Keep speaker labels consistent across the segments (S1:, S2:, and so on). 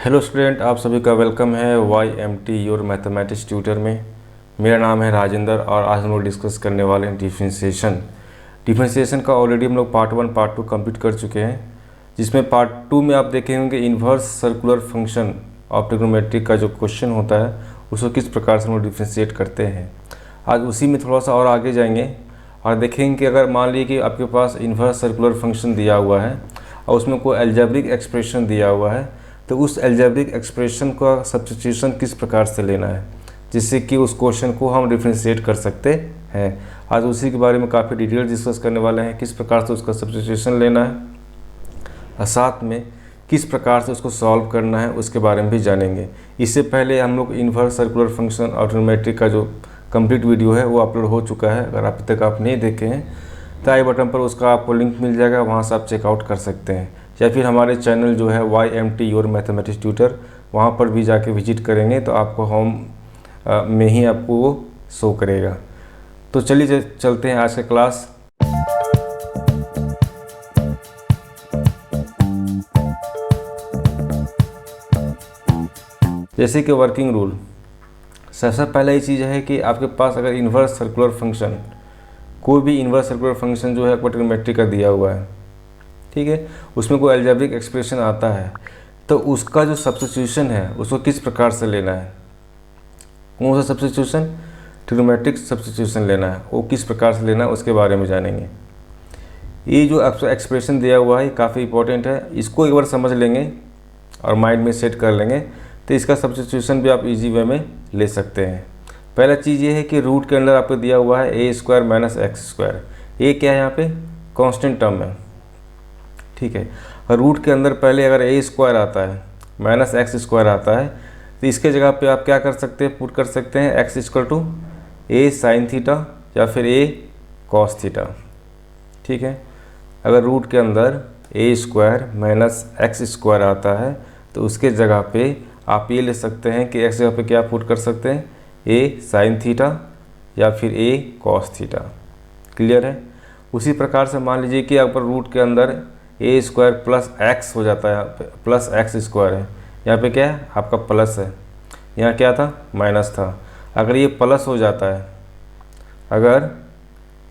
S1: Hello student, आप सभी का वेलकम है YMT योर मैथमेटिक्स ट्यूटर में। मेरा नाम है राजेंद्र और आज हम लोग डिस्कस करने वाले हैं डिफरेंशिएशन का ऑलरेडी हम लोग पार्ट 1 पार्ट 2 कंप्लीट कर चुके हैं, जिसमें पार्ट 2 में आप देखे होंगे inverse circular function of trigonometry का जो क्वेश्चन होता है उसको किस प्रकार से हम लोग डिफ्रेंशिएट करते हैं। आज उसी में थोड़ा सा और आगे जाएंगे और देखेंगे कि अगर मान लीजिए कि आपके पास इन्वर्स सर्कुलर फंक्शन दिया हुआ है और उसमें कोई अलजेब्रिक एक्सप्रेशन दिया हुआ है, तो उस अलजेब्रिक एक्सप्रेशन का सब्स्टिट्यूशन किस प्रकार से लेना है जिससे कि उस क्वेश्चन को हम डिफ्रेंशिएट कर सकते हैं। आज उसी के बारे में काफ़ी डिटेल डिस्कस करने वाले हैं, किस प्रकार से उसका सब्स्टिट्यूशन लेना है और साथ में किस प्रकार से उसको सॉल्व करना है उसके बारे में भी जानेंगे। इससे पहले हम लोग इन्वर्स सर्कुलर फंक्शन और ट्रिग्नोमेट्री का जो कंप्लीट वीडियो है वो अपलोड हो चुका है। अगर अभी तक आप नहीं देखे हैं तो आई बटन पर उसका आपको लिंक मिल जाएगा, वहाँ से आप चेकआउट कर सकते हैं, या फिर हमारे चैनल जो है YMT योर मैथमेटिक्स ट्यूटर, वहाँ पर भी जाके विजिट करेंगे तो आपको होम में ही आपको वो शो करेगा। तो चलिए चलते हैं आज का क्लास। जैसे कि वर्किंग रूल, सबसे पहला ये चीज़ है कि आपके पास अगर इन्वर्स सर्कुलर फंक्शन, कोई भी इन्वर्स सर्कुलर फंक्शन जो है ट्रिग्नोमेट्री का दिया हुआ है, ठीक है, उसमें कोई अलजेब्रिक एक्सप्रेशन आता है तो उसका जो सब्स्टिट्यूशन है उसको किस प्रकार से लेना है। कौन सा सब्स्टिट्यूशन? ट्रिग्नोमेट्रिक सब्स्टिट्यूशन लेना है। वो किस प्रकार से लेना है उसके बारे में जानेंगे। ये जो एक्सप्रेशन दिया हुआ है काफ़ी इंपॉर्टेंट है, इसको एक बार समझ लेंगे और माइंड में सेट कर लेंगे तो इसका सब्स्टिट्यूशन भी आप इजी वे में ले सकते हैं। पहला चीज़ ये है कि रूट के अंदर आपको दिया हुआ है a² - x²। ये क्या है? यहाँ पे कांस्टेंट टर्म है, ठीक है। और रूट के अंदर पहले अगर a² आता है -x² आता है तो इसके जगह पे आप क्या कर सकते हैं, पुट कर सकते हैं x = a sin थीटा या फिर a cos थीटा, ठीक है। अगर रूट के अंदर a² - x² आता है तो उसके जगह पे आप ये ले सकते हैं कि x जगह पे क्या पुट कर सकते हैं, a sin थीटा या फिर a cos थीटा। क्लियर है? उसी प्रकार से मान लीजिए कि अगर रूट के अंदर a² + x हो जाता है, यहाँ पे प्लस x² है, यहाँ पे क्या है आपका प्लस है, यहाँ क्या था माइनस था। अगर ये प्लस हो जाता है, अगर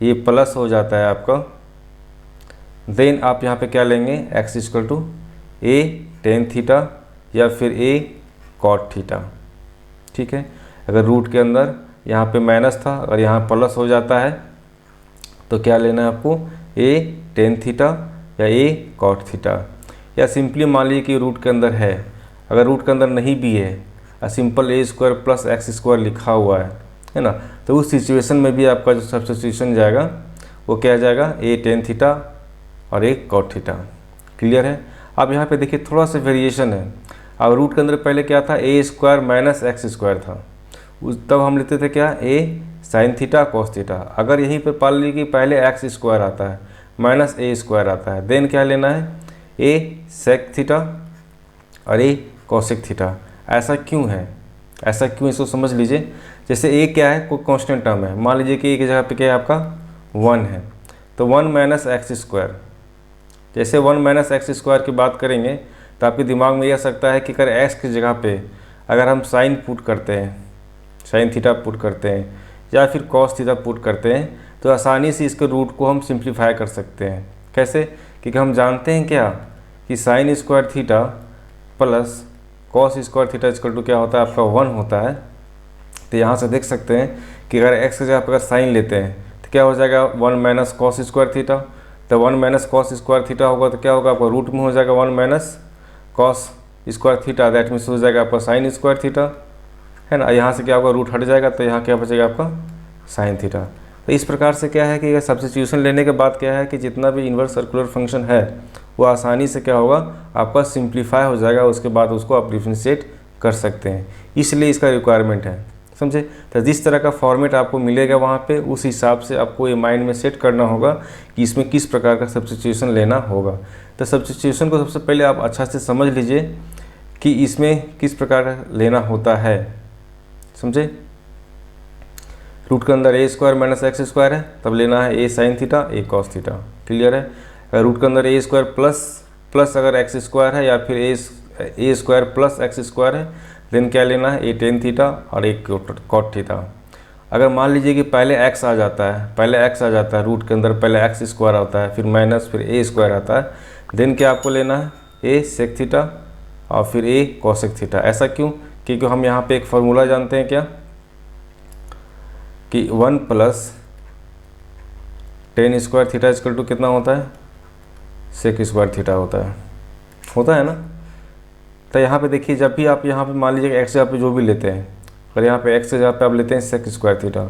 S1: ये प्लस हो जाता है आपका, देन आप यहाँ पे क्या लेंगे, x = a tan थीटा या फिर a cot थीटा, ठीक है। अगर रूट के अंदर यहाँ पे माइनस था, अगर यहाँ प्लस हो जाता है तो क्या लेना है आपको, a tan थीटा या a cot थीटा। या सिंपली मान लीजिए कि रूट के अंदर है, अगर रूट के अंदर नहीं भी है, सिंपल a² + x² लिखा हुआ है ना, तो उस सिचुएशन में भी आपका जो सब्स्टिट्यूशन जाएगा वो क्या जाएगा, a tan थीटा और a cot थीटा। क्लियर है? अब यहाँ पे देखिए थोड़ा सा वेरिएशन है। अब रूट के अंदर पहले क्या था, a² - x² था, तब हम लेते थे क्या, a sin theta cos theta. अगर यहीं पे मान लीजिए कि पहले x² आता है -a² आता है, देन क्या लेना है, a sec थीटा और a cosec थीटा। ऐसा क्यों है, ऐसा क्यों, इसको समझ लीजिए। जैसे a क्या है, कोई कांस्टेंट टर्म है, मान लीजिए कि a की जगह पे क्या है आपका 1 है, तो 1 - x²। जैसे 1 - x² की बात करेंगे तो आपके दिमाग में यह आ सकता है कि अगर x की जगह पे अगर हम साइन पुट करते हैं, साइन थीटा पुट करते हैं या फिर कॉस थीटा पुट करते हैं तो आसानी से इसके रूट को हम सिंप्लीफाई कर सकते हैं। कैसे? क्योंकि हम जानते हैं क्या कि sin² theta plus cos² theta = क्या होता है आपका 1 होता है। तो यहाँ से देख सकते हैं कि अगर x की जगह पर अगर साइन लेते हैं तो क्या हो जाएगा, 1 - cos² थीटा। तो 1 - cos² थीटा होगा तो क्या होगा आपका रूट में हो जाएगा 1 - cos² थीटा, दैट मीन्स हो जाएगा आपका sin² थीटा, है ना। यहाँ से क्या होगा, रूट हट जाएगा तो यहाँ क्या बचेगा आपका sin थीटा। तो इस प्रकार से क्या है कि सब्स्टिट्यूशन लेने के बाद क्या है कि जितना भी इन्वर्स सर्कुलर फंक्शन है वो आसानी से क्या होगा आपका सिंप्लीफाई हो जाएगा, उसके बाद उसको आप डिफ्रेंशिएट कर सकते हैं, इसलिए इसका रिक्वायरमेंट है, समझे। तो जिस तरह का फॉर्मेट आपको मिलेगा वहाँ पे उस हिसाब से आपको ये माइंड में सेट करना होगा कि इसमें किस प्रकार का सब्स्टिट्यूशन लेना होगा। तो सब्स्टिट्यूशन को सबसे पहले आप अच्छा से समझ लीजिए कि इसमें किस प्रकार का लेना होता है, समझे। रूट के अंदर a² - x² है, तब लेना है a sin theta a cos theta. Clear है? अगर रूट के अंदर a² प्लस अगर x² है या फिर ए स्क्वायर प्लस एक्स स्क्वायर है, देन क्या लेना है, ए टेन थीटा और एक कॉट थीटा। अगर मान लीजिए कि पहले एक्स आ जाता है, रूट के अंदर पहले एक्स स्क्वायर आता है, फिर माइनस, फिर ए स्क्वायर आता है, देन क्या आपको लेना है, ए सेक थीटा और फिर ए कॉसेक थीटा। ऐसा क्यों? क्योंकि हम यहाँ पे एक फार्मूला जानते हैं क्या, कि 1 plus tan square theta equal to कितना होता है, सेक स्क्वायर थीटा होता है ना। तो यहाँ पे देखिए, जब भी आप यहाँ पे मान लीजिए एक्स जगह पे जो भी लेते हैं, और यहाँ पे एक्स जगह पे आप लेते हैं सेक स्क्वायर थीटा,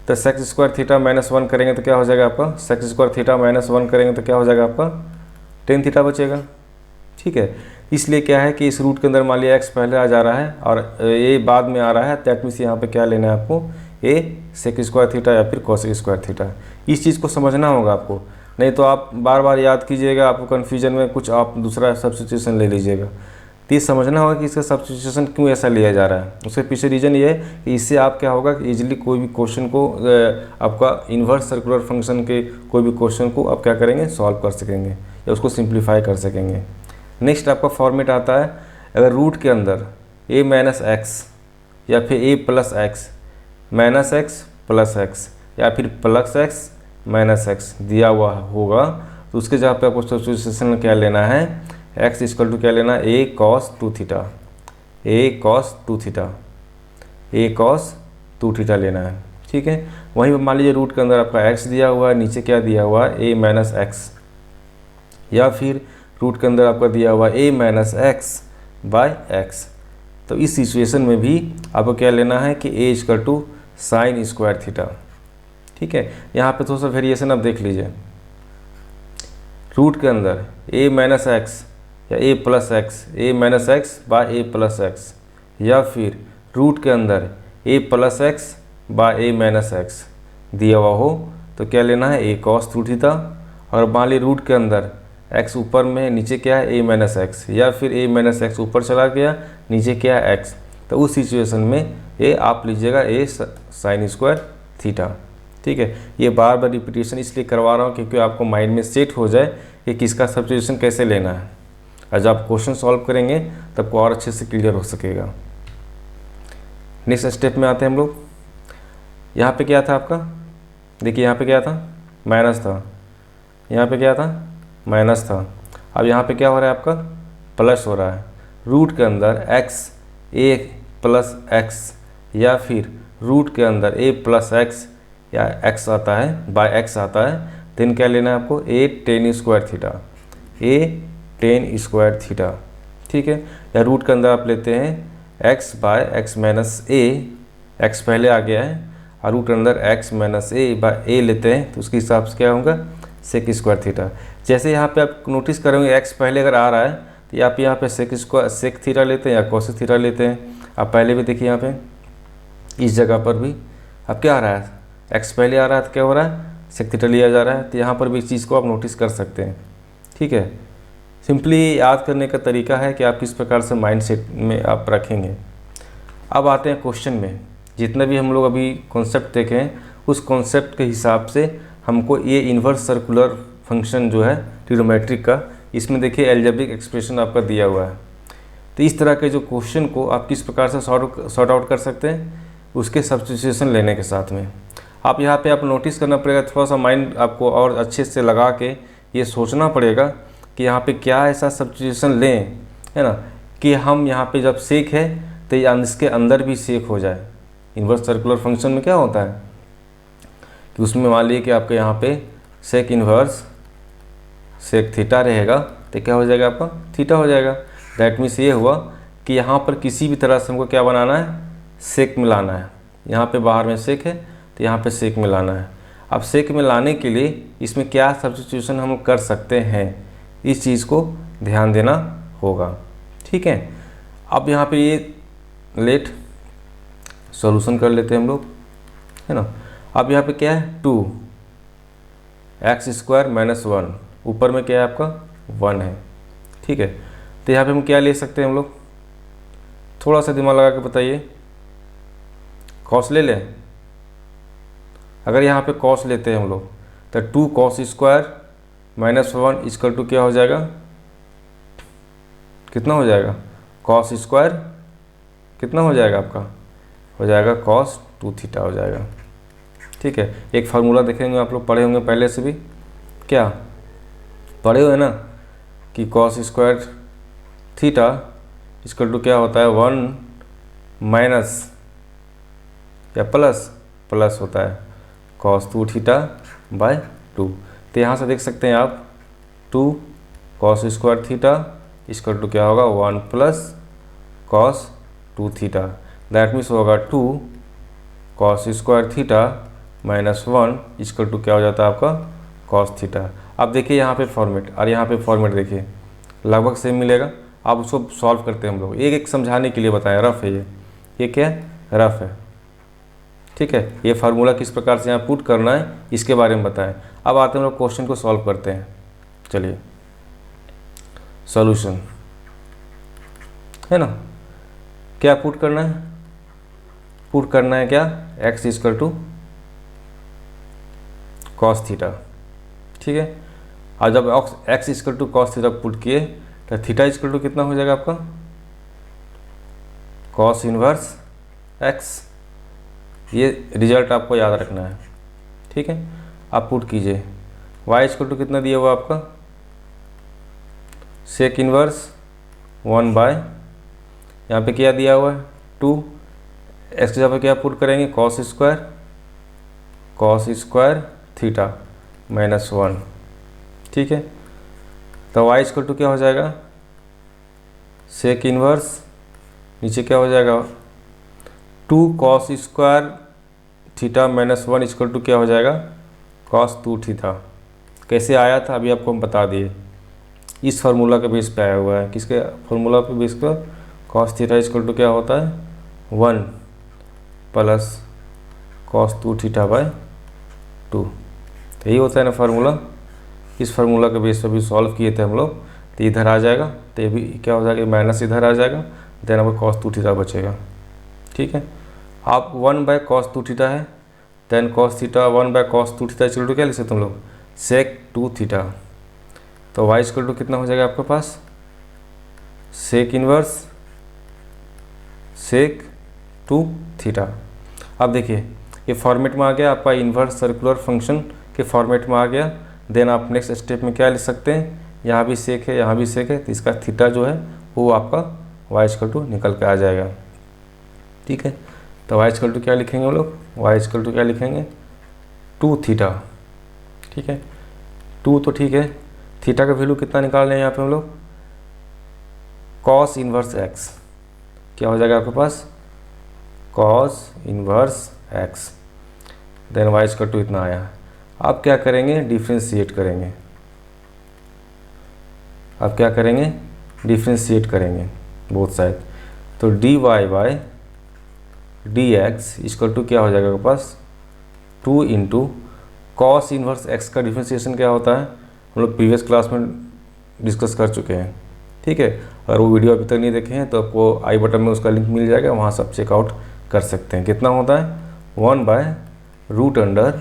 S1: तो सेक स्क्वायर थीटा माइनस 1 करेंगे तो क्या हो जाएगा आपका, सेक स्क्वायर थीटा माइनस 1 करेंगे तो क्या हो जाएगा आपका, टेन थीटा बचेगा। ठीक है, इसलिए क्या है कि इस रूट के अंदर मान लिया एक्स पहले आ जा रहा है और ए बाद में आ रहा है, दैट मीन्स यहाँ पे क्या लेना है आपको, ए सेक स्क्वायर थीटा या फिर कॉसेक स्क्वायर थीटा। इस चीज़ को समझना होगा आपको, नहीं तो आप बार बार याद कीजिएगा, आपको कन्फ्यूजन में कुछ आप दूसरा सब्स्टिट्यूशन ले लीजिएगा। तो ये समझना होगा कि इसका सब्स्टिट्यूशन क्यों ऐसा लिया जा रहा है। उसके पीछे रीज़न ये है कि इससे आप क्या होगा कि ईजिली कोई भी क्वेश्चन को आपका इन्वर्स सर्कुलर फंक्शन के कोई भी क्वेश्चन को आप क्या करेंगे, सॉल्व कर सकेंगे या उसको सिंप्लीफाई कर सकेंगे। नेक्स्ट आपका फॉर्मेट आता है, अगर रूट के अंदर ए माइनस एक्स या फिर a plus x minus x plus x या फिर प्लस एक्स माइनस एक्स दिया हुआ होगा, तो उसके जगह पे आपको सब्स्टिट्यूशन में क्या लेना है, एक्स इक्वल टू क्या लेना, ए कॉस 2 थीटा, ए कॉस 2 थीटा, ए कॉस 2 थीटा लेना है। ठीक है, वहीं पर मान लीजिए रूट के अंदर आपका एक्स दिया हुआ है, नीचे क्या दिया हुआ है, ए माइनस एक्स, या फिर रूट के अंदर आपका दिया हुआ ए माइनस एक्स बाय एक्स। तो इस सिचुएशन में भी आपको क्या लेना है कि a equal to sine square theta. ठीक है, यहाँ पे थोड़ा सा वेरिएशन आप देख लीजिए, रूट के अंदर ए माइनस एक्स या ए प्लस एक्स, ए माइनस एक्स बाय ए प्लस एक्स, या फिर रूट के अंदर ए प्लस एक्स बाय ए माइनस एक्स दिया हुआ हो, तो क्या लेना है, ए कॉस 2 थीटा। और मान ली रूट के अंदर एक्स ऊपर में, नीचे क्या है, ए माइनस एक्स, या फिर ए माइनस एक्स ऊपर चला गया, नीचे क्या है, एक्स, तो उस सिचुएशन में ए आप लीजिएगा ए साइन स्क्वायर थीटा। ठीक है, ये बार बार रिपीटेशन इसलिए करवा रहा हूँ क्योंकि आपको माइंड में सेट हो जाए कि किसका सब्स्टिट्यूशन कैसे लेना है, और जब आप क्वेश्चन सॉल्व करेंगे तब को और अच्छे से क्लियर हो सकेगा। नेक्स्ट स्टेप में आते हैं हम लोग। यहाँ पे क्या था आपका, देखिए यहाँ पे क्या था, माइनस था, यहाँ पे क्या था, माइनस था। अब यहाँ पे क्या हो रहा है आपका, प्लस हो रहा है। रूट के अंदर एक्स ए प्लस एक्स या फिर रूट के अंदर ए प्लस एक्स या एक्स आता है बाय एक्स आता है, देन क्या लेना है आपको, ए टेन स्क्वायर थीटा, ए टेन स्क्वायर थीटा। ठीक है, या रूट के अंदर आप लेते हैं एक्स बाय एक्स माइनस ए, एक्स पहले आ गया है, और रूट के अंदर एक्स माइनस ए बाय ए लेते हैं, तो उसके हिसाब से क्या होगा, सेक स्क्वायर थीटा। जैसे यहाँ पे आप नोटिस करेंगे एक्स पहले अगर आ रहा है तो आप यहाँ पे सेक थीटा लेते हैं या कॉसेक थीटा लेते हैं। आप पहले भी देखिए यहाँ पे इस जगह पर भी अब क्या आ रहा है, एक्स पहले आ रहा है तो क्या हो रहा है, सेक थीटा लिया जा रहा है। तो यहाँ पर भी इस चीज़ को आप नोटिस कर सकते हैं। ठीक है, सिंपली याद करने का तरीका है कि आप किस प्रकार से माइंड सेट में आप रखेंगे। अब आते हैं क्वेश्चन में। जितना भी हम लोग अभी कॉन्सेप्ट देखे हैं उस कॉन्सेप्ट के हिसाब से हमको ये इन्वर्स सर्कुलर फंक्शन जो है ट्रिग्नोमेट्रिक का, इसमें देखिए एल्जेब्रिक एक्सप्रेशन आपका दिया हुआ है। तो इस तरह के जो क्वेश्चन को आप किस प्रकार से सॉर्ट आउट कर सकते हैं, उसके सब्स्टिट्यूशन लेने के साथ में आप यहाँ पे आप नोटिस करना पड़ेगा, थोड़ा सा माइंड आपको और अच्छे से लगा के ये सोचना पड़ेगा कि यहाँ पे क्या ऐसा सब्स्टिट्यूशन लें, है ना, कि हम यहाँ पे जब सेक है तो ये इसके अंदर भी सेक हो जाए। इन्वर्स सर्कुलर फंक्शन में क्या होता है कि उसमें मान लीजिए कि आपके यहाँ पे सेक इन्वर्स सेक थीटा रहेगा, तो क्या हो जाएगा, आपका थीटा हो जाएगा। दैट मीन्स ये हुआ कि यहाँ पर किसी भी तरह से हमको क्या बनाना है, सेक मिलाना है। यहाँ पे बाहर में सेक है तो यहाँ पे सेक मिलाना है। अब सेक मिलाने के लिए इसमें क्या सब्स्टिट्यूशन हम कर सकते हैं, इस चीज़ को ध्यान देना होगा। ठीक है, अब यहाँ पे ये लेट सॉल्यूशन कर लेते हैं हम लोग, है ना। अब यहाँ पे क्या है, 2x स्क्वायर माइनस 1, ऊपर में क्या है आपका 1 है। ठीक है, तो यहाँ पे हम क्या ले सकते हैं हम लोग, थोड़ा सा दिमाग लगा के बताइए, कॉस ले लें। अगर यहाँ पे कॉस लेते हैं हम लोग तो 2 cos square minus 1 equal to क्या हो जाएगा, कितना हो जाएगा, कॉस स्क्वायर कितना हो जाएगा आपका, हो जाएगा कॉस 2 थीटा हो जाएगा। ठीक है, एक फार्मूला देखेंगे, आप लोग पढ़े होंगे पहले से भी, क्या पढ़े हुए ना, कि कॉस स्क्वायर थीटा इसका टू क्या होता है, 1 माइनस या प्लस होता है कॉस 2 थीटा बाय 2। तो यहाँ से देख सकते हैं आप 2 कॉस स्क्वायर थीटा इसका टू क्या होगा, 1 plus cos 2 theta, that means होगा 2 कॉस स्क्वायर थीटा माइनस 1 इसका टू क्या हो जाता है आपका, कॉस थीटा। अब देखिए यहाँ पे फॉर्मेट और यहाँ पे फॉर्मेट देखिए लगभग सेम मिलेगा। आप उसको सॉल्व करते हैं हम लोग, एक एक समझाने के लिए बताएं, रफ है ये क्या है, रफ है। ठीक है, ये फार्मूला किस प्रकार से यहाँ पुट करना है इसके बारे में बताएं। अब आते हैं हम लोग क्वेश्चन को सॉल्व करते हैं। चलिए सॉल्यूशन है ना, क्या पुट करना है, पुट करना है क्या, x equal to cos theta. ठीक है, और जब x equal to cos theta put किए तो थीटा इक्वल टू कितना हो जाएगा आपका, कॉस इनवर्स x। ये रिजल्ट आपको याद रखना है। ठीक है, आप पुट कीजिए, y इक्वल टू कितना दिया हुआ आपका, सेक इनवर्स 1 बाय, यहाँ पे क्या दिया हुआ है 2, x की जगह पे क्या पुट करेंगे, कॉस स्क्वायर थीटा माइनस 1। ठीक है, तो y इक्वल टू क्या हो जाएगा, सेक इनवर्स, नीचे क्या हो जाएगा 2 cos square theta minus 1 equal to क्या हो जाएगा, कॉस 2 थीटा। कैसे आया था अभी आपको हम बता दिए, इस फार्मूला के बेस पे आया हुआ है, किसके फार्मूला पे बेस पर, कॉस थीटा इक्वल टू क्या होता है 1 प्लस कॉस 2 थीटा बाय 2। तो यही होता है ना फार्मूला, इस फार्मूला के बेस पर भी सॉल्व किए थे हम लोग। तो इधर आ जाएगा, तो ये भी क्या हो जाएगा, माइनस इधर आ जाएगा, देन आपको कॉस 2 थीटा बचेगा। ठीक है, आप 1 बाय कॉस 2 थीटा है, then cos theta 1 by cos 2 theta equal to क्या लिख सकते तुम लोग, सेक 2 थीटा। तो y इक्वल टू कितना हो जाएगा आपके पास, सेक इनवर्स सेक 2 थीटा। अब देखिए ये फॉर्मेट में आ गया आपका, इन्वर्स सर्कुलर फंक्शन के फॉर्मेट में आ गया। देन आप नेक्स्ट स्टेप में क्या लिख सकते हैं, यहाँ भी सेक है यहाँ भी सेक है, तो इसका थीटा जो है वो आपका y इक्वल टू निकल के आ जाएगा। ठीक है, तो y इक्वल टू क्या लिखेंगे हम लोग, y इक्वल टू क्या लिखेंगे 2 थीटा। ठीक है, 2 तो ठीक है, थीटा का वैल्यू कितना निकाल रहे हैं यहाँ पे हम लोग, कॉस इन्वर्स x, क्या हो जाएगा आपके पास, cos inverse x, then y equal to इतना आया। आप क्या करेंगे, डिफ्रेंशिएट करेंगे, आप क्या करेंगे, डिफ्रेंशिएट करेंगे बोथ साइड। तो dy by dx equal to क्या हो जाएगा आपके पास 2 इंटू कॉस इन्वर्स x का डिफ्रेंशिएशन क्या होता है, हम लोग प्रीवियस क्लास में डिस्कस कर चुके हैं। ठीक है, अगर वो वीडियो अभी तक नहीं देखे हैं तो आपको आई बटन में उसका लिंक मिल जाएगा, वहाँ सब चेकआउट कर सकते हैं। कितना होता है 1 by root under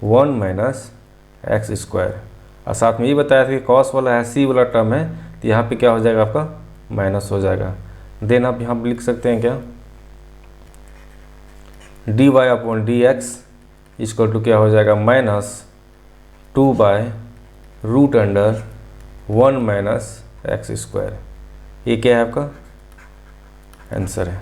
S1: 1 minus x square, और साथ में ये बताया था कि कॉस वाला है सी वाला टर्म है, तो यहाँ पे क्या हो जाएगा आपका माइनस हो जाएगा। देन आप यहाँ पर लिख सकते हैं क्या, d y upon d x equal to क्या हो जाएगा minus 2 by root under 1 minus x square. ये क्या है आपका आंसर है।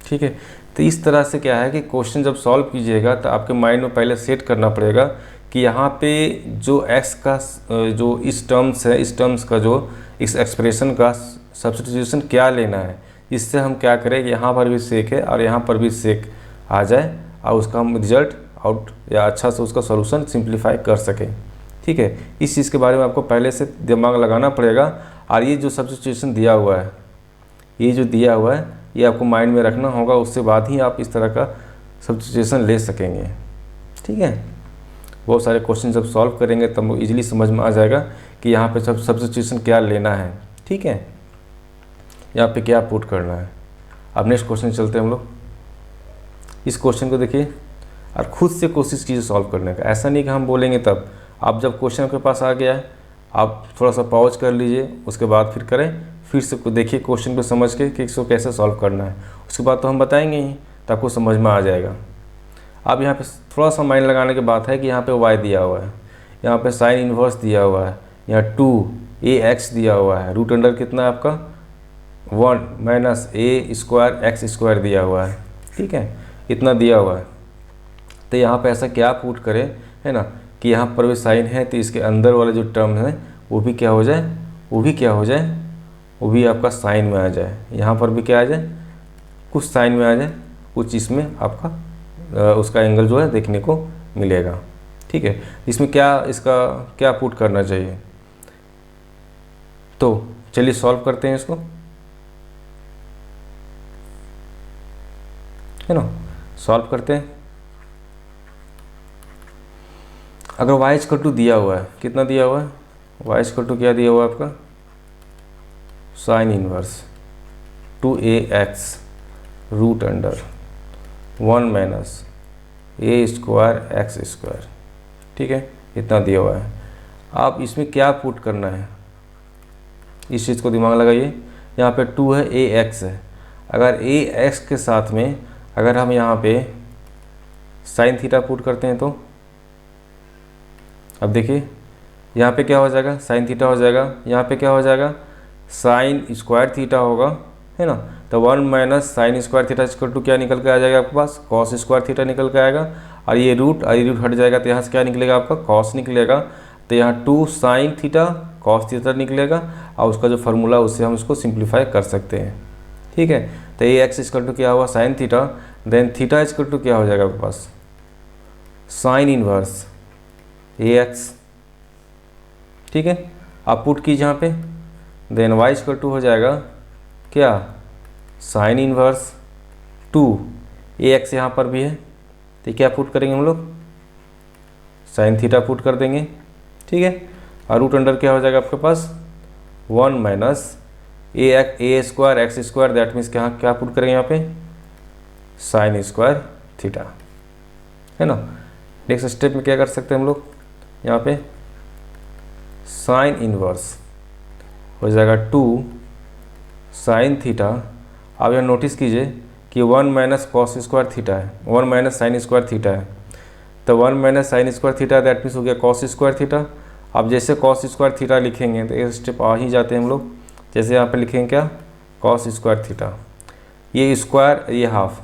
S1: ठीक है, तो इस तरह से क्या है कि क्वेश्चन जब सॉल्व कीजिएगा तो आपके माइंड में पहले सेट करना पड़ेगा कि यहाँ पे जो x का जो इस टर्म्स है, इस टर्म्स का जो इस एक्सप्रेशन का सब्स्टिट्यूशन क्या लेना है, इससे हम क्या करें, यहाँ पर भी सेक है और यहाँ पर भी सेक आ जाए और उसका हम रिजल्ट आउट या अच्छा से उसका सॉल्यूशन सिंप्लीफाई कर सकें। ठीक है, इस चीज़ के बारे में आपको पहले से दिमाग लगाना पड़ेगा। और ये जो सब्स्टिट्यूशन दिया हुआ है, ये जो दिया हुआ है, ये आपको माइंड में रखना होगा, उससे बाद ही आप इस तरह का सब्स्टिट्यूशन ले सकेंगे। ठीक है, बहुत सारे क्वेश्चन जब सॉल्व करेंगे तब इजीली समझ में आ जाएगा कि यहाँ पे सब्स्टिट्यूशन क्या लेना है। ठीक है, यहाँ पे क्या पुट करना है। अब नेक्स्ट क्वेश्चन चलते हैं हम लोग। इस क्वेश्चन को देखिए और खुद से कोशिश कीजिए सॉल्व करने का, ऐसा नहीं कि हम बोलेंगे तब। आप जब क्वेश्चन आपके पास आ गया है, आप थोड़ा सा पॉज कर लीजिए, उसके बाद फिर करें, फिर से देखिए क्वेश्चन को समझ के कि इसको कैसे सॉल्व करना है, उसके बाद तो हम बताएंगे ही, तो आपको समझ में आ जाएगा। अब यहाँ पे थोड़ा सा माइंड लगाने की बात है कि यहाँ पे y दिया हुआ है, यहाँ पे साइन इन्वर्स दिया हुआ है, यहाँ 2ax दिया हुआ है, रूट अंडर कितना है आपका 1 minus a square x square दिया हुआ है, ठीक है, इतना दिया हुआ है। तो यहाँ पे ऐसा क्या पुट करें, है ना, कि यहाँ पर भी साइन है तो इसके अंदर वाले जो टर्म है वो भी क्या हो जाए, वो भी आपका साइन में आ जाए। यहाँ पर भी क्या आ जाए, कुछ साइन में आ जाए, कुछ इसमें आपका उसका एंगल जो है देखने को मिलेगा, ठीक है। इसमें इसका क्या पुट करना चाहिए, तो चलिए सॉल्व करते हैं इसको, है ना, सॉल्व करते हैं। अगर y इक्वल टू दिया हुआ है, कितना दिया हुआ है, y इक्वल टू क्या दिया हुआ है आपका sine inverse 2ax root under 1 minus a square x square, ठीक है, इतना दिया हुआ है। आप इसमें क्या पुट करना है, इस चीज़ को दिमाग लगाइए। यहाँ पे 2 है, ax है, अगर ax के साथ में अगर हम यहाँ पे साइन थीटा पुट करते हैं तो अब देखिए यहाँ पे क्या हो जाएगा, साइन थीटा हो जाएगा, यहाँ पे क्या हो जाएगा साइन स्क्वायर थीटा होगा, है ना। तो 1 minus sine square theta equal to क्या निकल के आ जाएगा आपके पास, कॉस स्क्वायर थीटा निकल के आएगा, और ये रूट हट जाएगा तो यहाँ से क्या निकलेगा आपका कॉस निकलेगा, तो यहाँ 2 साइन थीटा कॉस थीटा निकलेगा, और उसका जो फार्मूला उससे हम उसको सिंप्लीफाई कर सकते हैं, ठीक है। तो ये एक्स इक्वल टू क्या हुआ sine theta, then theta equal to क्या हो जाएगा आपके पास साइन इनवर्स ax, ठीक है। आप पुट कीजिए यहाँ पे, देन y इक्वल टू हो जाएगा क्या साइन इनवर्स 2ax, यहाँ पर भी है तो क्या पुट करेंगे हम लोग साइन थीटा पुट कर देंगे, ठीक है। और रूट अंडर क्या हो जाएगा आपके पास 1 minus a square x square, that means क्या पुट करेंगे यहाँ पे साइन स्क्वायर थीटा, है ना। नेक्स्ट स्टेप में क्या कर सकते हैं हम लोग, यहाँ पे साइन इनवर्स हो जाएगा 2 साइन थीटा। अब यहाँ नोटिस कीजिए कि 1 माइनस कॉस स्क्वायर थीटा है, 1 माइनस साइन स्क्वायर थीटा है, तो 1 minus sine square theta that means हो गया कॉस स्क्वायर थीटा। अब जैसे कॉस स्क्वायर थीटा लिखेंगे तो एक स्टेप आ ही जाते हैं हम लोग, जैसे यहाँ पे लिखेंगे क्या कॉस स्क्वायर थीटा, ये स्क्वायर ये हाफ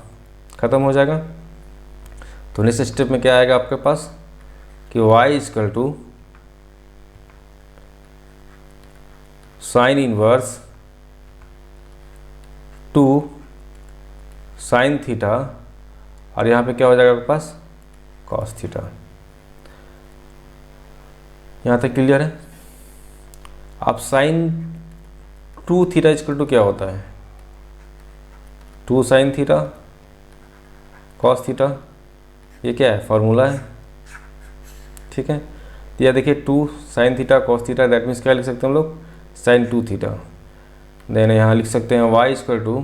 S1: ख़त्म हो जाएगा। तो नेक्स्ट स्टेप में क्या आएगा आपके पास कि y equal to sine inverse 2 sine theta, और यहाँ पे क्या हो जाएगा आपके पास कॉस थीटा। यहाँ तक क्लियर है। अब साइन 2 थीटा इक्वल टू क्या होता है 2 साइन थीटा कॉस थीटा, ये क्या है फार्मूला है, ठीक है। तो यह देखिए 2 sine theta cos theta, that means क्या लिख सकते हैं हम लोग साइन 2 थीटा। देन यहाँ लिख सकते हैं y equal to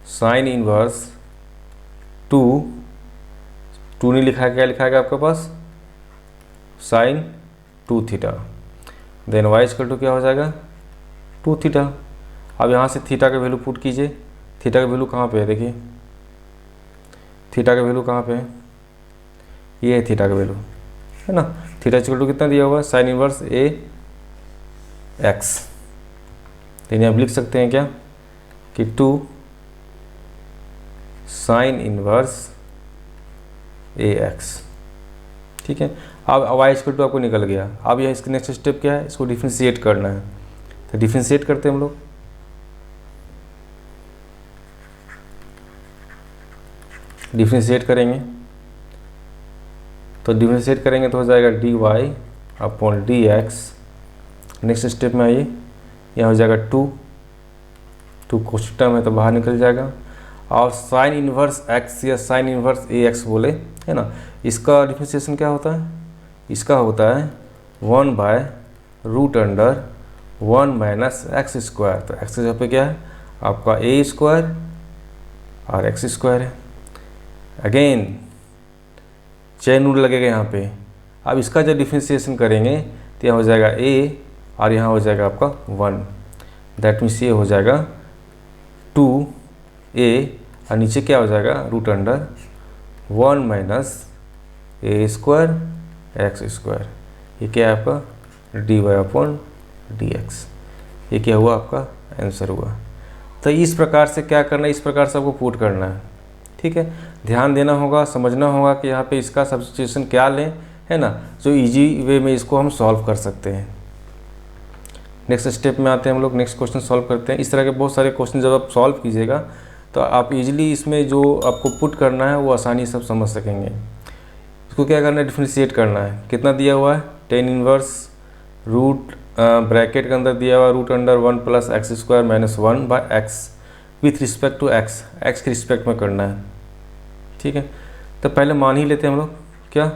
S1: sine inverse 2 नहीं लिखा है, क्या लिखा है आपके पास sine 2 theta, then y equal to क्या हो जाएगा 2 थीटा। अब यहाँ से थीटा का वैल्यू पुट कीजिए, थीटा का वैल्यू कहाँ पे है, देखिए थीटा का वैल्यू कहाँ पे है, ये है थीटा का वैल्यू, है ना। थीटा इक्वल टू कितना दिया हुआ है साइन इनवर्स ax, तो आप लिख सकते हैं क्या कि 2 साइन इनवर्स ax, ठीक है। अब y इक्वल टू आपको निकल गया। अब यह इसका नेक्स्ट स्टेप क्या है, इसको डिफ्रेंशिएट करना है, तो डिफ्रेंशिएट करते हैं हम लोग। डिफ्रेंशिएट करेंगे तो हो जाएगा dy upon dx। Next step में आइए, यहाँ हो जाएगा 2 कुछ टर्म है तो बाहर निकल जाएगा, और साइन इनवर्स x या साइन इनवर्स ax बोले, है ना। इसका डिफ्रेंशिएशन क्या होता है, इसका होता है 1 by root under 1 minus x square. तो एक्स यहाँ पे क्या है आपका a स्क्वायर और एक्स स्क्वायर है। अगेन चेन रूल लगेगा यहाँ पे। अब इसका जब डिफ्रेंशिएशन करेंगे तो यहाँ हो जाएगा a और यहाँ हो जाएगा आपका 1। दैट मीन्स ये हो जाएगा 2a और नीचे क्या हो जाएगा रूट अंडर 1 माइनस ए स्क्वायर एक्स स्क्वायर। ये क्या है आपका dy अपॉन dx। ये क्या हुआ आपका आंसर हुआ। तो इस प्रकार से क्या करना है, इस प्रकार से आपको पुट करना है। ठीक है, ध्यान देना होगा, समझना होगा कि यहाँ पे इसका सब्स्टिट्यूशन क्या लें, है ना, जो इजी वे में इसको हम सॉल्व कर सकते हैं। नेक्स्ट स्टेप में आते हैं हम लोग, नेक्स्ट क्वेश्चन सॉल्व करते हैं। इस तरह के बहुत सारे क्वेश्चन जब आप सॉल्व कीजिएगा तो आप इजीली इसमें जो आपको पुट करना है वो आसानी से समझ सकेंगे। इसको क्या करना है, डिफरेंशिएट करना है। कितना दिया हुआ है, टेन इनवर्स रूट ब्रैकेट के अंदर दिया हुआ root under 1 plus x square minus 1 by x with respect to x, x के रिस्पेक्ट में करना है। ठीक है, तो पहले मान ही लेते हैं हम लोग क्या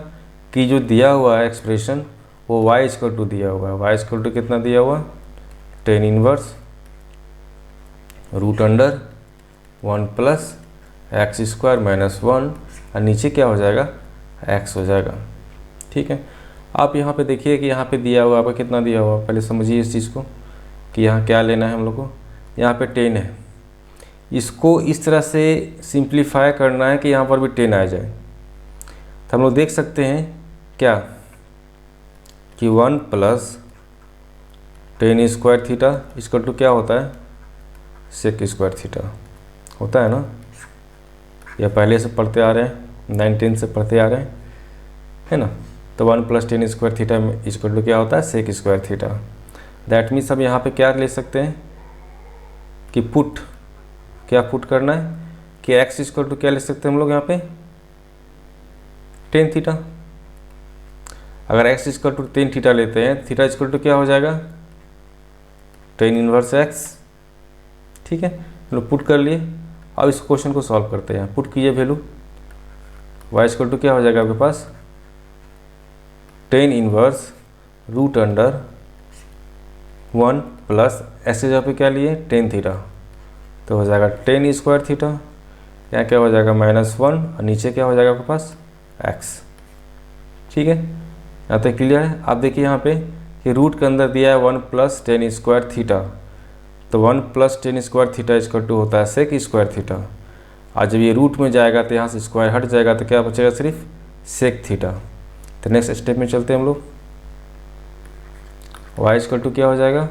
S1: कि जो दिया हुआ है एक्सप्रेशन वो y इक्वल टू दिया हुआ है। y इक्वल टू कितना दिया हुआ, tan inverse root under 1 plus x square minus 1 और नीचे क्या हो जाएगा x हो जाएगा। ठीक है, आप यहाँ पे देखिए कि यहाँ पे दिया हुआ आपका कितना दिया हुआ, पहले समझिए इस चीज़ को कि यहाँ क्या लेना है हम लोग को। यहाँ पे 10 है, इसको इस तरह से सिंप्लीफाई करना है कि यहाँ पर भी 10 आ जाए। तो हम लोग देख सकते हैं क्या कि 1 plus 10 square theta equal to क्या होता है, सेक स्क्वायर थीटा होता है ना, या पहले से पढ़ते आ रहे हैं, 9 10 से पढ़ते आ रहे हैं, है ना। तो 1 plus 10 square theta equal to क्या होता है, sec square theta. That means हम यहाँ पे क्या ले सकते हैं कि पुट, क्या पुट करना है कि x इक्वल टू क्या ले सकते हैं हम लोग यहाँ पे 10 थीटा। अगर x इक्वल टू 10 थीटा लेते हैं, थीटा इक्वल टू क्या हो जाएगा 10 इनवर्स x। ठीक है, हम लोग पुट कर लिए। अब इस क्वेश्चन को सॉल्व करते हैं। पुट कीजिए वैल्यू, y इक्वल टू क्या हो जाएगा आपके पास 10 inverse root under 1 plus x के जगह पे क्या लिए 10 थीटा, तो हो जाएगा 10 स्क्वायर थीटा। यहाँ क्या हो जाएगा -1 और नीचे क्या हो जाएगा आपके पास x। ठीक है, यहाँ तक क्लियर है। आप देखिए यहाँ पे कि रूट के अंदर दिया है 1 प्लस 10 स्क्वायर थीटा, तो 1 plus 10 square theta equal to होता है सेक स्क्वायर थीटा। और जब ये रूट में जाएगा तो यहाँ से स्क्वायर हट जाएगा तो क्या बचेगा सिर्फ सेक थीटा। तो नेक्स्ट स्टेप में चलते हैं हम लोग। y इक्वल टू क्या हो जाएगा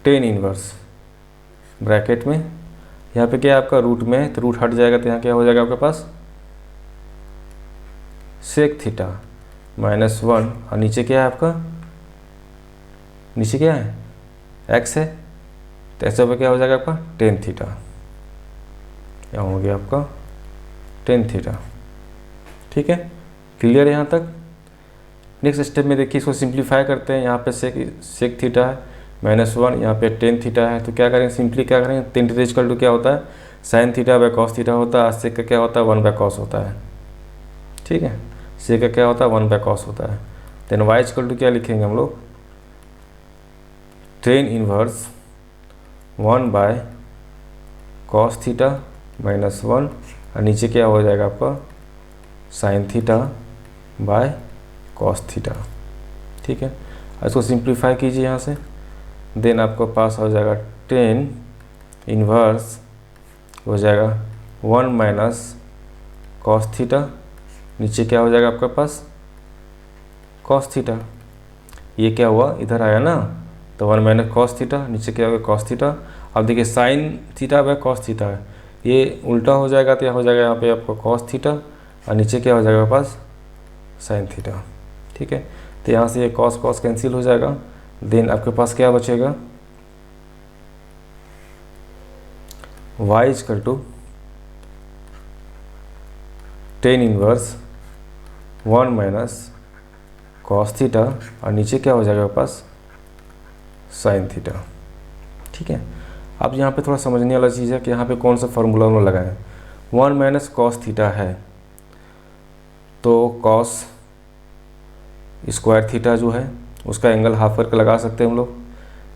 S1: 10 इनवर्स ब्रैकेट में, यहाँ पे क्या है आपका रूट में है तो रूट हट जाएगा तो यहाँ क्या हो जाएगा आपके पास सेक थीटा -1 और नीचे क्या है आपका, नीचे क्या है x है, तो ऐसे पे क्या हो जाएगा आपका 10 थीटा। यहाँ हो गया आपका 10 थीटा। ठीक है, क्लियर है यहाँ तक। नेक्स्ट स्टेप में देखिए इसको सिंप्लीफाई करते हैं। यहाँ पे सेक थीटा है -1, यहाँ पे 10 थीटा है, तो क्या करेंगे सिंपली क्या करेंगे 10 थीटा इक्वल टू क्या होता है sine theta by cos theta होता है। सेक का क्या होता है 1 बाय कॉस होता है। ठीक है, सेक का क्या होता है 1 बाय कॉस होता है। देन y इक्वल टू क्या लिखेंगे हम लोग 10 इनवर्स 1 बाय कॉस थीटा -1 और नीचे क्या हो जाएगा आपका sine theta by cos theta. ठीक है, इसको सिंप्लीफाई कीजिए यहाँ से, देन आपको पास हो जाएगा 10 इनवर्स हो जाएगा 1 माइनस कॉस थीटा, नीचे क्या हो जाएगा आपके पास कॉस थीटा। ये क्या हुआ इधर आया ना, तो 1 माइनस कॉस थीटा, नीचे क्या होगा कॉस थीटा। अब देखिए sine theta by cos theta है, ये उल्टा हो जाएगा तो यह हो जाएगा यहाँ पे आपको कॉस थीटा और नीचे क्या हो जाएगा आपके पास साइन थीटा। ठीक है, तो यहाँ से ये कॉस कॉस कैंसिल हो जाएगा। देन आपके पास क्या बचेगा y equal to 10 inverse 1 minus cos theta और नीचे क्या हो जाएगा आपके पास साइन थीटा। ठीक है, अब यहाँ पे थोड़ा समझने वाला चीज़ है कि यहाँ पे कौन सा फार्मूला उन्होंने लगाए। 1 माइनस कॉस थीटा है तो कॉस स्क्वायर थीटा जो है उसका एंगल हाफ करके लगा सकते हैं हम लोग।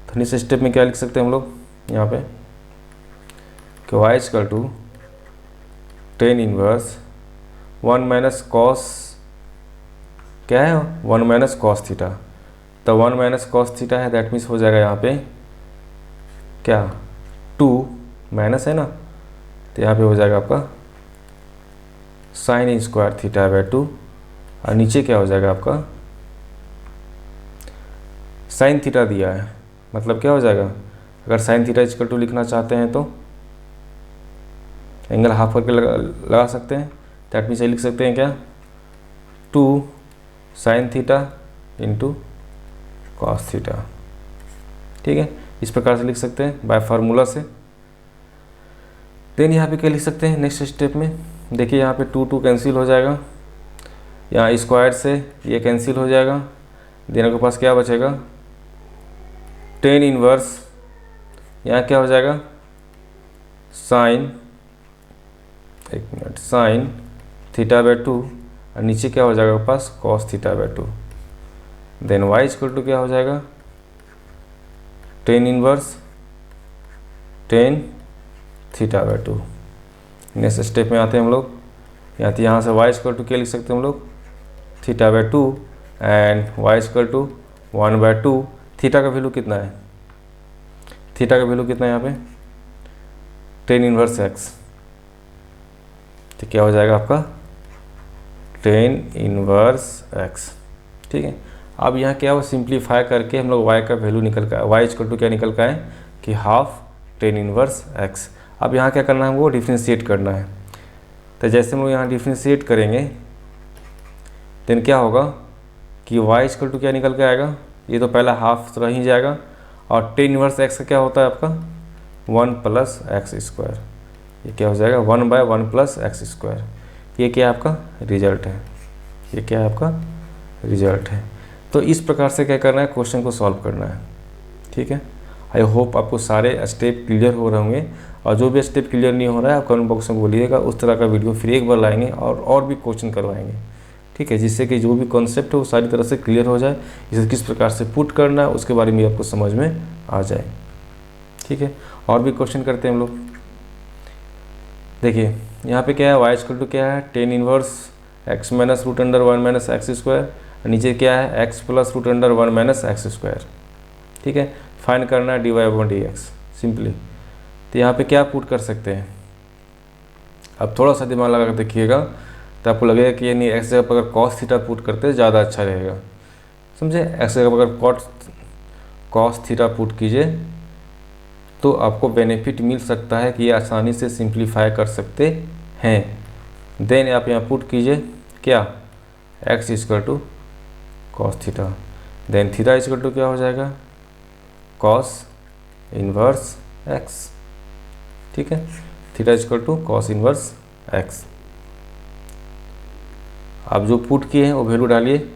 S1: तो इस स्टेप में क्या लिख सकते हैं हम लोग यहाँ पे कि y equal to 10 inverse 1 minus cos क्या है 1 माइनस कॉस थीटा, तो 1 माइनस कॉस थीटा है दैट मीन्स हो जाएगा यहाँ पे क्या 2 माइनस है ना, तो यहाँ पे हो जाएगा आपका साइन स्क्वायर थीटा बाय 2, और नीचे क्या हो जाएगा आपका साइन थीटा दिया है, मतलब क्या हो जाएगा, अगर साइन थीटा इक्वल टू लिखना चाहते हैं तो एंगल हाफ करके लगा सकते हैं। दैट मीन्स लिख सकते हैं क्या 2 sine theta into cos theta. ठीक है, इस प्रकार से लिख सकते हैं बाय फार्मूला से। देन यहाँ पे क्या लिख सकते हैं नेक्स्ट स्टेप में, देखिए यहाँ पे 2 कैंसिल हो जाएगा, यहाँ स्क्वायर से ये कैंसिल हो जाएगा। देन आपके पास क्या बचेगा टेन इनवर्स, यहाँ क्या हो जाएगा साइन, एक मिनट, साइन थीटा बाय 2, और नीचे क्या हो जाएगा आपके पास cos theta by 2। Then y equal to क्या हो जाएगा tan inverse tan theta by 2। Next step में आते हैं हम लोग, यहाँ से y इक्वल टू क्या लिख सकते हैं हम लोग theta by 2 and y equal to 1/2। Theta का वैल्यू कितना है, थीटा का वैल्यू कितना है यहाँ पे टेन इनवर्स x, तो क्या हो जाएगा आपका टेन इनवर्स x। ठीक है, अब यहाँ क्या हो सिंप्लीफाई करके हम लोग y का वैल्यू निकल का y इक्वल टू क्या निकल का है कि हाफ टेन इनवर्स x। अब यहाँ क्या करना है हमको डिफ्रेंशिएट करना है, तो जैसे हम लोग यहाँ डिफ्रेंशिएट करेंगे देन क्या होगा कि y इक्वल टू क्या निकल के आएगा, ये तो पहला हाफ तो रह ही जाएगा, और टेन इनवर्स x का क्या होता है आपका 1 प्लस एक्स स्क्वायर, ये क्या हो जाएगा 1/1 प्लस एक्स स्क्वायर। ये क्या आपका रिजल्ट है, ये क्या है आपका रिजल्ट है। तो इस प्रकार से क्या करना है क्वेश्चन को सॉल्व करना है। ठीक है, आई होप आपको सारे स्टेप क्लियर हो रहे होंगे, और जो भी स्टेप क्लियर नहीं हो रहा है आप कमेंट बॉक्स में बोलिएगा, उस तरह का वीडियो फिर एक बार लाएंगे और भी क्वेश्चन करवाएंगे। ठीक है, जिससे कि जो भी कॉन्सेप्ट है वो सारी तरह से क्लियर हो जाए, इसे किस प्रकार से पुट करना है उसके बारे में आपको समझ में आ जाए। ठीक है, और भी क्वेश्चन करते हैं हम लोग। देखिए यहाँ पे क्या है y इक्वल टू क्या है tan inverse x minus root under 1 minus x square, नीचे क्या है x plus root under 1 minus x square. ठीक है, फाइंड करना है dy/dx सिंपली। तो यहाँ पे क्या पुट कर सकते हैं, अब थोड़ा सा दिमाग लगा कर देखिएगा तो आपको लगेगा कि यानी x जगह पर अगर cos थीटा पुट करते ज़्यादा अच्छा रहेगा, समझे। x जगह पर अगर cos थीटा पुट कीजिए तो आपको बेनिफिट मिल सकता है कि ये आसानी से सिंप्लीफाई कर सकते हैं। देन आप यहाँ पुट कीजिए क्या x equal to cos theta, then theta equal to क्या हो जाएगा कॉस इनवर्स x। ठीक है, theta equal to cos inverse x। आप जो पुट किए हैं वो वैल्यू डालिए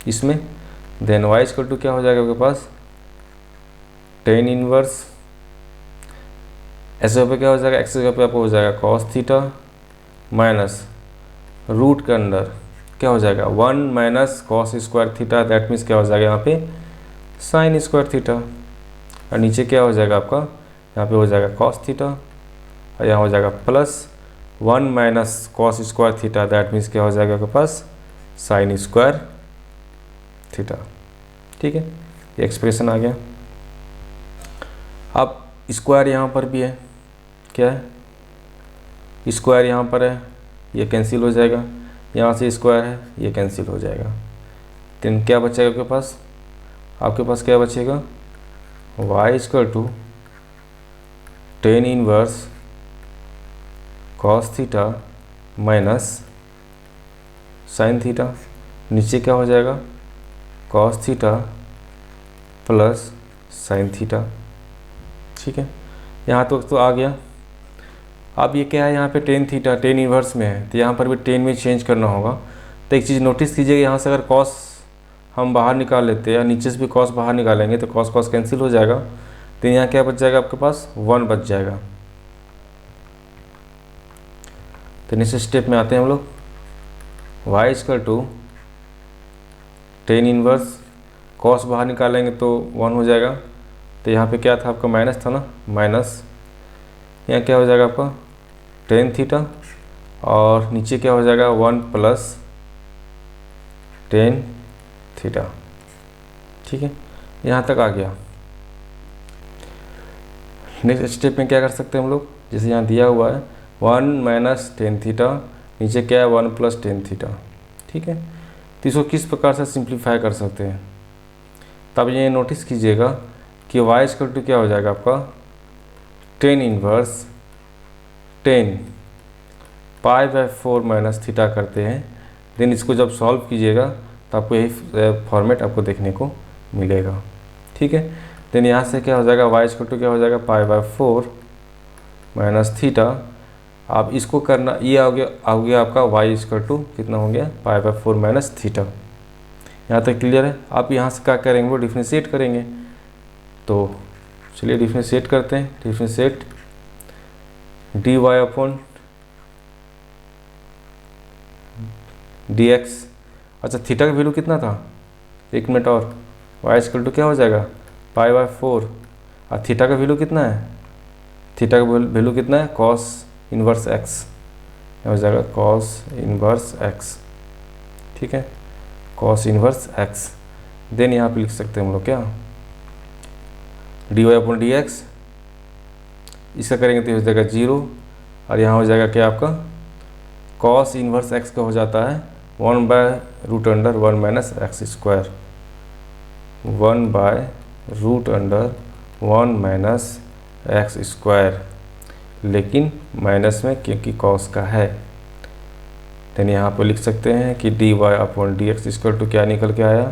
S1: इसमें, देन y इक्वल टू क्या हो जाएगा आपके पास टेन इनवर्स, ऐसे जगह पे क्या हो जाएगा एक्स जगह पे आपको हो जाएगा कॉस थीटा माइनस रूट के अंदर क्या हो जाएगा 1 minus cos square theta, that means क्या हो जाएगा यहाँ पे साइन स्क्वायर थीटा, और नीचे क्या हो जाएगा आपका यहाँ पे हो जाएगा कॉस थीटा, और यहाँ हो जाएगा plus 1 minus cos square theta, that means क्या हो जाएगा आपके पास साइन स्क्वायर थीटा। ठीक है, ये एक्सप्रेशन आ गया। अब स्क्वायर यहाँ पर भी है, क्या है स्क्वायर यहाँ पर है, ये कैंसिल हो जाएगा, यहाँ से स्क्वायर है ये कैंसिल हो जाएगा। देन क्या बचेगा आपके पास क्या बचेगा y equal to tan inverse cos theta minus sine theta, नीचे क्या हो जाएगा cos theta plus sine theta. ठीक है, यहाँ तो आ गया। अब ये क्या है यहाँ पे टेन थीटा टेन इनवर्स में है, तो यहाँ पर भी टेन में चेंज करना होगा। तो एक चीज़ नोटिस कीजिएगा, यहाँ से अगर कॉस हम बाहर निकाल लेते हैं या नीचे से भी कॉस बाहर निकालेंगे तो कॉस कॉस कैंसिल हो जाएगा, तो यहाँ क्या बच जाएगा आपके पास 1 बच जाएगा। तो नेक्स्ट स्टेप में आते हैं हम लोग, y equal to tan inverse cos बाहर निकालेंगे तो 1 हो जाएगा, तो यहाँ पे क्या था आपका माइनस था ना, माइनस यहाँ क्या हो जाएगा आपका टेन थीटा, और नीचे क्या हो जाएगा 1 प्लस टेन थीटा। ठीक है, यहाँ तक आ गया। नेक्स्ट स्टेप में क्या कर सकते हैं हम लोग, जैसे यहाँ दिया हुआ है 1 माइनस टेन थीटा, नीचे क्या है 1 प्लस टेन थीटा, ठीक है। तो इसको किस प्रकार से सिंप्लीफाई कर सकते हैं, तब ये नोटिस कीजिएगा कि y इक्वल टू क्या हो जाएगा आपका tan inverse 10 pi by 4 minus theta करते हैं। देन इसको जब सॉल्व कीजिएगा तो आपको यही फॉर्मेट आपको देखने को मिलेगा, ठीक है। देन यहाँ से क्या हो जाएगा y इक्वल टू क्या हो जाएगा पाई बाय 4 माइनस थीटा। आप इसको करना, ये आ गया आपका y इक्वल टू कितना हो गया पाई बाय 4 माइनस थीटा। यहाँ तक क्लियर है। आप यहाँ से क्या करेंगे, वो डिफ्रेंशिएट करेंगे। तो चलिए डिफ्रेंशिएट करते हैं। Differentiate dy upon dx। अच्छा, थीटा का वैल्यू कितना था, एक मिनट और, y इक्वल टू क्या हो जाएगा पाई बाय 4, और थीटा का वैल्यू कितना है, थीटा का वैल्यू कितना है cos इनवर्स x, हो जाएगा cos इनवर्स x, ठीक है, cos इनवर्स x। देन यहाँ पे लिख सकते हैं हम लोग क्या dy अपॉन dx, इसका करेंगे तो हो जाएगा 0, और यहाँ हो जाएगा क्या आपका cos इनवर्स x का हो जाता है 1 by root under 1 minus x square, 1 by root under 1 minus x square, लेकिन माइनस में क्योंकि cos का है। देन यहाँ पर लिख सकते हैं कि dy upon dx equal to क्या निकल के आया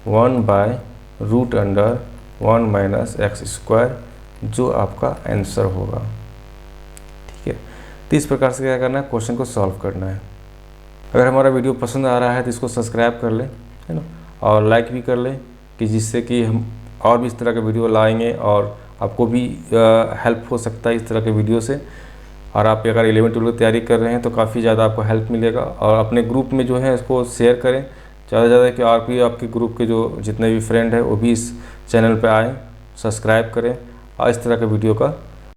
S1: 1 by root under 1 minus x square, जो आपका आंसर होगा, ठीक है। तो इस प्रकार से क्या करना है, क्वेश्चन को सॉल्व करना है। अगर हमारा वीडियो पसंद आ रहा है तो इसको सब्सक्राइब कर लें, है ना, और लाइक भी कर लें, कि जिससे कि हम और भी इस तरह के वीडियो लाएंगे और आपको भी हेल्प हो सकता है इस तरह के वीडियो से। और आप अगर 11-12 की तैयारी कर रहे हैं तो काफ़ी ज़्यादा आपको हेल्प मिलेगा। और अपने ग्रुप में जो है इसको शेयर करें ज़्यादा से ज़्यादा, कि और भी आपके ग्रुप के जो जितने भी फ्रेंड हैं वो भी इस चैनल पर आएँ, सब्सक्राइब करें और इस तरह के वीडियो का